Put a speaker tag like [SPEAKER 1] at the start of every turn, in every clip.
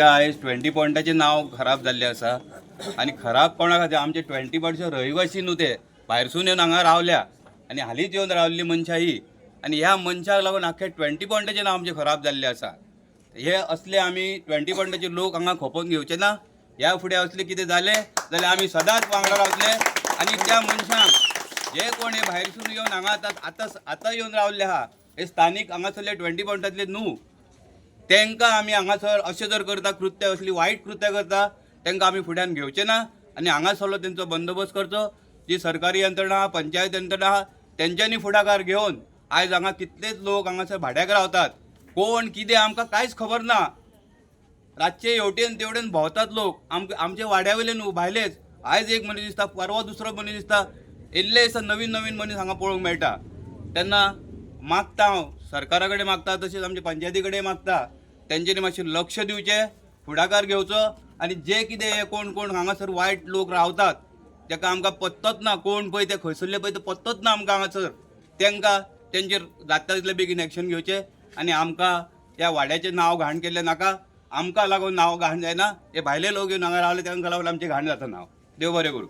[SPEAKER 1] आयज 20 पॉयंटाचें नांव खराब जाल्लें आसा आनी खराब कोणा खातीर आमचे 20 पॉयंटचे रहिवासी न्हू ते भायरसून येवन हांगा रावल्या आनी हालींच येवन रावल्ली मनशां ही आनी ह्या मनशाक लागून आख्खे 20 पॉयंटाचें नांव आमचें खराब जाल्लें आसा। हे असले आमी 20 पॉयंटाचे लोक हांगा खोपोवन घेवचे ना। ह्या फुडें असले कितें जालें जाल्यार आमी सदांच वांगडा रावतले आनी त्या मनशांक जे कोण हे भायरसून येवन हांगा आतां येवन रावल्ले आहा हे स्थानीक हांगासरले 20 पॉयंटातले न्हू, तांकां आमी हांगासर अशें जर करता कृत्य असली वायट कृत्य करता तांकां आमी फुड्यान घेवचे ना आनी हांगासरलो तेंचो बंदोबस्त करचो। जी सरकारी यंत्रणा आहा, पंचायत यंत्रणा आहा, तेंच्यांनी फुडाकार घेवन आयज हांगा कितलेच लोक हांगासर भाड्याक रावतात। कोण कितें आमकां कांयच खबर ना। रातचे हेवटेन तेवटेन भोंवतात लोक, आमचे वाड्या वयले न्हू भायलेच। आयज एक मनीस दिसता, परवा दुसरो मनीस दिसता, इल्ले दिसा नवीन नवीन मनीस हांगा पळोवंक मेळटा। तेन्ना मागता हांव सरकारा कडेन मागता, तशेंच आमच्या पंचायती कडेन मागता, तेंच्यांनी मातशें लक्ष दिवचें, फुडाकार घेवचो आनी जे कितें हे कोण कोण हांगासर वायट लोक रावतात ताका आमकां पत्तोच ना, कोण पळय ते खंयसरले पळय ते पत्तोच ना आमकां हांगासर, तांकां तेंचेर जाता तितले बेगीन एक्शन घेवचें आनी आमकां त्या वाड्याचें नांव घाण केल्लें नाका। आमकां लागून नांव घाण जायना, हे भायले लोक येवन हांगा रावले तांकां लागून आमचें घाण जाता नांव। देव बरें करूं।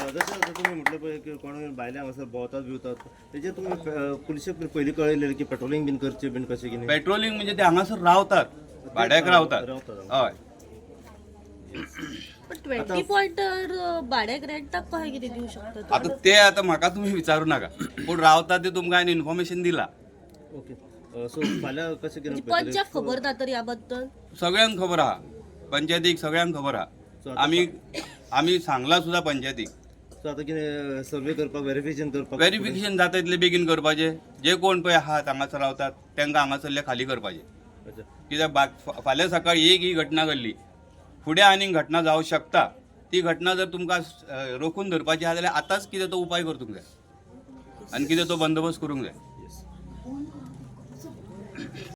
[SPEAKER 2] जसं तुम्ही म्हटलं पळय की कोण भायले हांगासर भोंवतात बिवतात तेजेर तुमी पुलिशेक पयलीं कळयलें की पेट्रोलिंग बीन करचें बीन कशें कितें?
[SPEAKER 1] पेट्रोलिंग म्हणजे ते हांगासर रावतात, भाड्याक रावतात। हय,
[SPEAKER 3] पण 20 पॉइंटर भाड्याक रेंटाक कशें कितें दिवं शकता?
[SPEAKER 1] आता म्हाका तुमी विचारू नाका, पूण रावता ते तुमकां हांवें इन्फॉर्मेशन दिला।
[SPEAKER 2] ओके, सो फाल्यां कशें कितें
[SPEAKER 3] पंचाक खबर ना तर ह्या बद्दल?
[SPEAKER 1] सगळ्यांक खबर आहा, पंचायतीक सगळ्यांक खबर आहा। आमी सांगला सुद्दां पंचायतीक।
[SPEAKER 2] सो आतां कितें सर्वे करपाक व्हेरिफिकेशन
[SPEAKER 1] व्हेरिफिकेशन जाता तितले बेगीन करपाचें। जे कोण पळय आहात हांगासर रावतात तांकां हांगासरले खाली करपाचें।
[SPEAKER 2] अच्छा,
[SPEAKER 1] कित्याक फाल्यां सकाळी एक ही घटना घडली, फुडें आनीक घटना जावं शकता। ती घटना जर तुमकां रोखून धरपाची आहा जाल्यार आतांच कितें तो उपाय करतूंक जाय आनी कितें तो बंदोबस्त करूंक जाय।